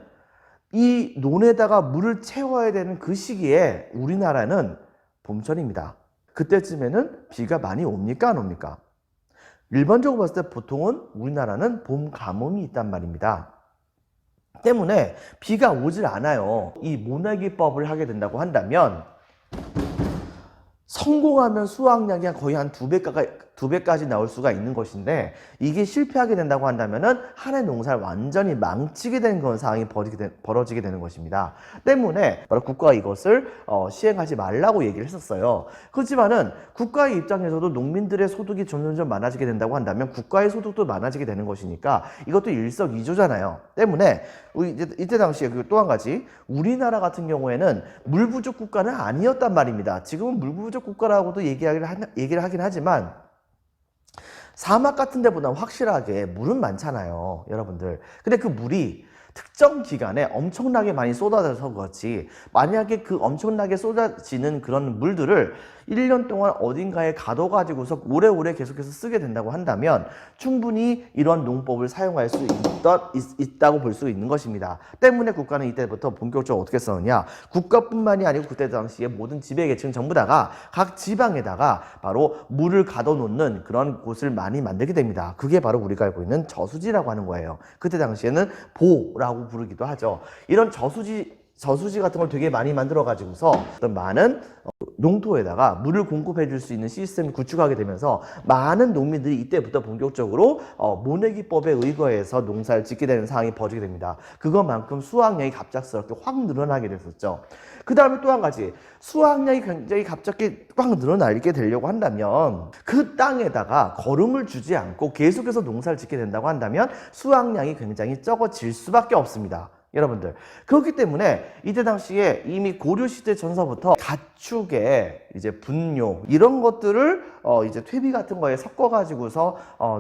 이 논에다가 물을 채워야 되는 그 시기에 우리나라는 봄철입니다. 그때쯤에는 비가 많이 옵니까, 안 옵니까? 일반적으로 봤을 때 보통은 우리나라는 봄 가뭄이 있단 말입니다. 때문에 비가 오질 않아요. 이 모내기법을 하게 된다고 한다면 성공하면 수확량이 거의 한 2배까지 나올 수가 있는 것인데, 이게 실패하게 된다고 한다면은 한 해 농사를 완전히 망치게 되는 그런 상황이 벌어지게 되는 것입니다. 때문에 바로 국가가 이것을 시행하지 말라고 얘기를 했었어요. 그렇지만은 국가의 입장에서도 농민들의 소득이 점점 많아지게 된다고 한다면 국가의 소득도 많아지게 되는 것이니까 이것도 일석이조잖아요. 때문에 이때 당시에 또 한 가지, 우리나라 같은 경우에는 물 부족 국가는 아니었단 말입니다. 지금은 물 부족 국가라고도 얘기를 하긴 하지만 사막 같은 데보다 확실하게 물은 많잖아요, 여러분들. 근데 그 물이 특정 기간에 엄청나게 많이 쏟아져서 그렇지, 만약에 그 엄청나게 쏟아지는 그런 물들을 1년 동안 어딘가에 가둬가지고서 오래오래 계속해서 쓰게 된다고 한다면 충분히 이런 농법을 사용할 수 있다고 볼 수 있는 것입니다. 때문에 국가는 이때부터 본격적으로 어떻게 썼느냐, 국가뿐만이 아니고 그때 당시에 모든 지배계층 전부 다가 각 지방에다가 바로 물을 가둬놓는 그런 곳을 많이 만들게 됩니다. 그게 바로 우리가 알고 있는 저수지라고 하는 거예요. 그때 당시에는 보라고 부르기도 하죠. 이런 저수지 같은 걸 되게 많이 만들어 가지고서 어떤 많은 농토에다가 물을 공급해 줄 수 있는 시스템을 구축하게 되면서 많은 농민들이 이때부터 본격적으로 모내기법에 의거해서 농사를 짓게 되는 상황이 벌어지게 됩니다. 그것만큼 수확량이 갑작스럽게 확 늘어나게 됐었죠. 그 다음에 또 한 가지, 수확량이 굉장히 갑자기 확 늘어나게 되려고 한다면 그 땅에다가 거름을 주지 않고 계속해서 농사를 짓게 된다고 한다면 수확량이 굉장히 적어질 수밖에 없습니다. 여러분들, 그렇기 때문에 이때 당시에 이미 고려시대 전서부터 가축의 이제 분뇨 이런 것들을 이제 퇴비 같은 거에 섞어 가지고서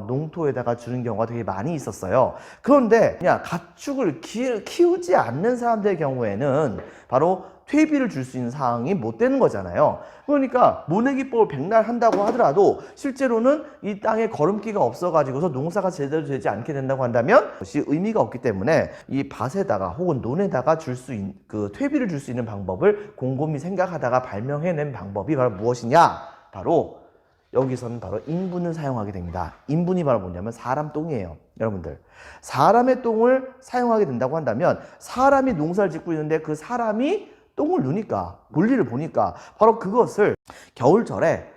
농토에다가 주는 경우가 되게 많이 있었어요. 그런데 그냥 가축을 키우지 않는 사람들의 경우에는 바로 퇴비를 줄 수 있는 상황이 못 되는 거잖아요. 그러니까 모내기법을 백날 한다고 하더라도 실제로는 이 땅에 거름기가 없어가지고서 농사가 제대로 되지 않게 된다고 한다면 그것이 의미가 없기 때문에 이 밭에다가 혹은 논에다가 줄 수 있는 그 퇴비를 줄 수 있는 방법을 곰곰이 생각하다가 발명해낸 방법이 바로 무엇이냐? 바로 여기서는 바로 인분을 사용하게 됩니다. 인분이 바로 뭐냐면 사람 똥이에요. 여러분들, 사람의 똥을 사용하게 된다고 한다면 사람이 농사를 짓고 있는데 그 사람이 똥을 누니까, 볼일을 보니까 바로 그것을 겨울철에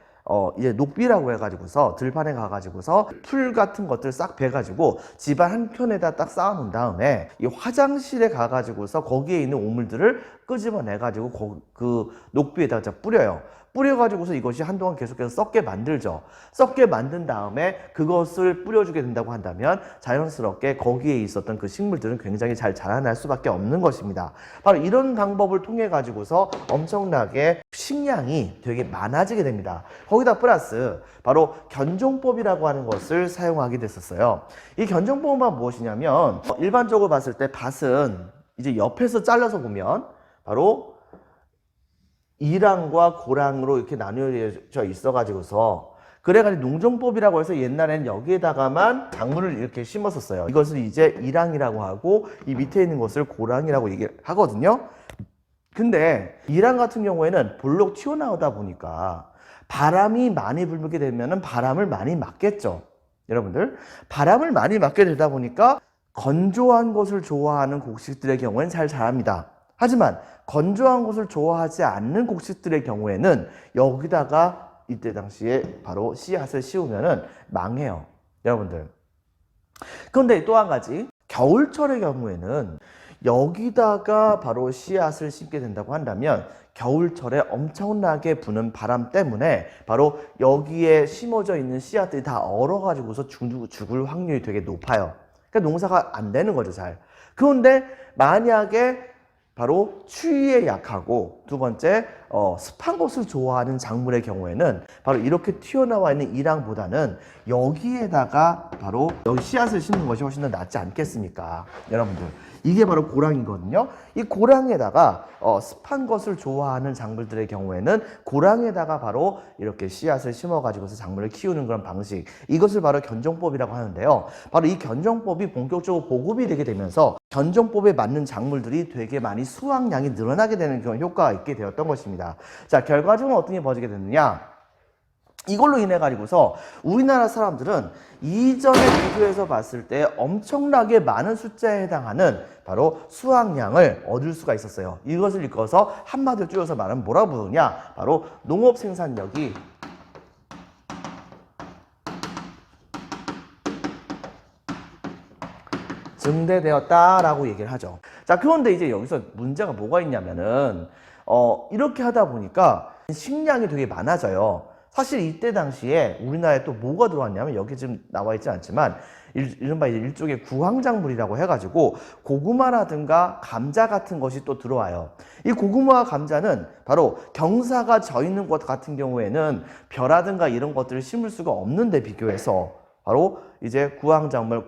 이제 녹비라고 해가지고서 들판에 가가지고서 풀 같은 것들 싹 베가지고 집안 한켠에다 딱 쌓아놓은 다음에 이 화장실에 가가지고서 거기에 있는 오물들을 끄집어내가지고 그 녹비에다가 뿌려요. 뿌려가지고서 이것이 한동안 계속해서 썩게 만들죠. 썩게 만든 다음에 그것을 뿌려주게 된다고 한다면 자연스럽게 거기에 있었던 그 식물들은 굉장히 잘 자라날 수밖에 없는 것입니다. 바로 이런 방법을 통해 가지고서 엄청나게 식량이 되게 많아지게 됩니다. 거기다 플러스 바로 견종법이라고 하는 것을 사용하게 됐었어요. 이 견종법은 무엇이냐면 일반적으로 봤을 때 밭은 이제 옆에서 잘라서 보면 바로 이랑과 고랑으로 이렇게 나뉘어져 있어가지고서 그래가지고 농종법이라고 해서 옛날에는 여기에다가만 작물을 이렇게 심었었어요. 이것을 이제 이랑이라고 하고 이 밑에 있는 것을 고랑이라고 얘기하거든요. 근데 이랑 같은 경우에는 볼록 튀어나오다 보니까 바람이 많이 불게 되면은 바람을 많이 맞겠죠. 여러분들, 바람을 많이 맞게 되다 보니까 건조한 것을 좋아하는 곡식들의 경우에는 잘 자랍니다. 하지만 건조한 것을 좋아하지 않는 곡식들의 경우에는 여기다가 이때 당시에 바로 씨앗을 씌우면은 망해요. 여러분들. 그런데 또 한 가지, 겨울철의 경우에는 여기다가 바로 씨앗을 심게 된다고 한다면 겨울철에 엄청나게 부는 바람 때문에 바로 여기에 심어져 있는 씨앗들이 다 얼어가지고서 죽을 확률이 되게 높아요. 그러니까 농사가 안 되는 거죠, 잘. 그런데 만약에 바로 추위에 약하고 두 번째 습한 것을 좋아하는 작물의 경우에는 바로 이렇게 튀어나와 있는 이랑보다는 여기에다가 바로 여기 씨앗을 심는 것이 훨씬 더 낫지 않겠습니까? 여러분들, 이게 바로 고랑이거든요. 이 고랑에다가 습한 것을 좋아하는 작물들의 경우에는 고랑에다가 바로 이렇게 씨앗을 심어 가지고서 작물을 키우는 그런 방식, 이것을 바로 견종법이라고 하는데요. 바로 이 견종법이 본격적으로 보급이 되게 되면서 견종법에 맞는 작물들이 되게 많이 수확량이 늘어나게 되는 그런 효과가 있게 되었던 것입니다. 자, 결과적으로 어떻게 벌어지게 됐느냐? 이걸로 인해 가지고서 우리나라 사람들은 이전에 비교해서 봤을 때 엄청나게 많은 숫자에 해당하는 바로 수확량을 얻을 수가 있었어요. 이것을 읽어서 한마디로 줄여서 말하면 뭐라고 부르냐? 바로 농업 생산력이 증대되었다라고 얘기를 하죠. 자, 그런데 이제 여기서 문제가 뭐가 있냐면은 이렇게 하다 보니까 식량이 되게 많아져요. 사실 이때 당시에 우리나라에 또 뭐가 들어왔냐면 여기 지금 나와 있지 않지만 이른바 이제 일종의 구황작물이라고 해가지고 고구마라든가 감자 같은 것이 또 들어와요. 이 고구마와 감자는 바로 경사가 져 있는 것 같은 경우에는 벼라든가 이런 것들을 심을 수가 없는데 비교해서 바로 이제 구황작물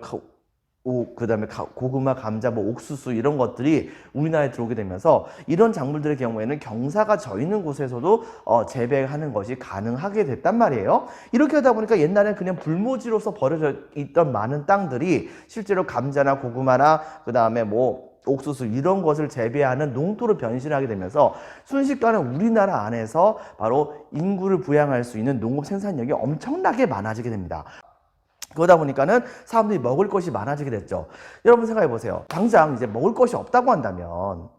그 다음에 고구마, 감자, 옥수수 이런 것들이 우리나라에 들어오게 되면서 이런 작물들의 경우에는 경사가 져 있는 곳에서도 재배하는 것이 가능하게 됐단 말이에요. 이렇게 하다 보니까 옛날에는 그냥 불모지로서 버려져 있던 많은 땅들이 실제로 감자나 고구마나 그 다음에 옥수수 이런 것을 재배하는 농토로 변신하게 되면서 순식간에 우리나라 안에서 바로 인구를 부양할 수 있는 농업 생산력이 엄청나게 많아지게 됩니다. 그러다 보니까는 사람들이 먹을 것이 많아지게 됐죠. 여러분 생각해 보세요. 당장 이제 먹을 것이 없다고 한다면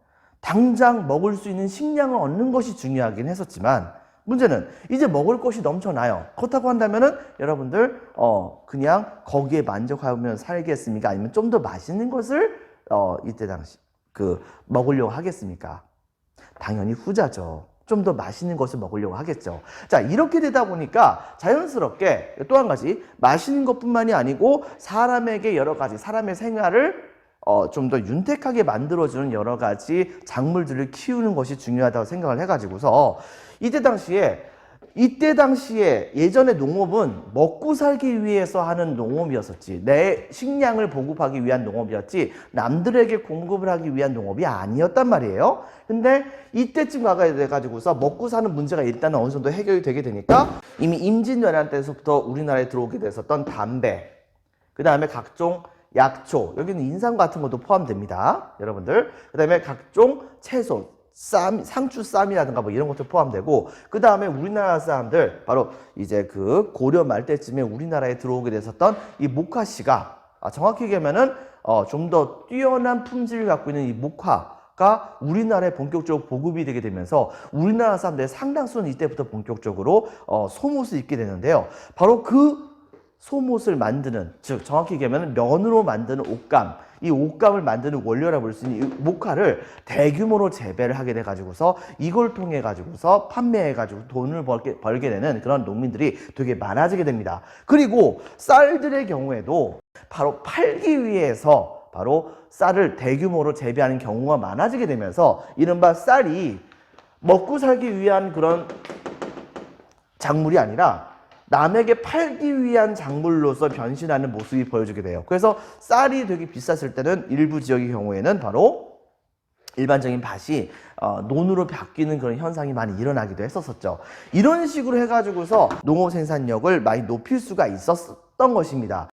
당장 먹을 수 있는 식량을 얻는 것이 중요하긴 했었지만 문제는 이제 먹을 것이 넘쳐나요. 그렇다고 한다면은 여러분들 그냥 거기에 만족하면 살겠습니까? 아니면 좀 더 맛있는 것을 이때 당시 먹으려고 하겠습니까? 당연히 후자죠. 좀 더 맛있는 것을 먹으려고 하겠죠. 자, 이렇게 되다 보니까 자연스럽게 또 한 가지 맛있는 것뿐만이 아니고 사람에게 여러 가지 사람의 생활을 좀 더 윤택하게 만들어주는 여러 가지 작물들을 키우는 것이 중요하다고 생각을 해가지고서 이때 당시에 이때 당시에 예전에 농업은 먹고 살기 위해서 하는 농업이었었지, 내 식량을 보급하기 위한 농업이었지 남들에게 공급을 하기 위한 농업이 아니었단 말이에요. 근데 이때쯤 가게 돼가지고서 먹고 사는 문제가 일단은 어느 정도 해결이 되게 되니까 이미 임진왜란 때부터 우리나라에 들어오게 됐었던 담배, 그 다음에 각종 약초, 여기는 인삼 같은 것도 포함됩니다, 여러분들. 그 다음에 각종 채소, 상추 쌈이라든가 뭐 이런 것도 포함되고, 그 다음에 우리나라 사람들 바로 이제 그 고려 말 때쯤에 우리나라에 들어오게 됐었던 이 목화씨가, 정확히 얘기하면은 좀 더 뛰어난 품질을 갖고 있는 이 목화가 우리나라에 본격적으로 보급이 되게 되면서 우리나라 사람들의 상당수는 이때부터 본격적으로 소못을 입게 되는데요. 바로 그 소못을 만드는, 즉 정확히 얘기하면 면으로 만드는 옷감, 이 옷감을 만드는 원료라고 볼 수 있는 이 목화를 대규모로 재배를 하게 돼 가지고서 이걸 통해 가지고서 판매해 가지고 돈을 벌게 되는 그런 농민들이 되게 많아지게 됩니다. 그리고 쌀들의 경우에도 바로 팔기 위해서 바로 쌀을 대규모로 재배하는 경우가 많아지게 되면서 이른바 쌀이 먹고 살기 위한 그런 작물이 아니라 남에게 팔기 위한 작물로서 변신하는 모습이 보여주게 돼요. 그래서 쌀이 되게 비쌌을 때는 일부 지역의 경우에는 바로 일반적인 밭이 논으로 바뀌는 그런 현상이 많이 일어나기도 했었죠. 이런 식으로 해가지고서 농업 생산력을 많이 높일 수가 있었던 것입니다.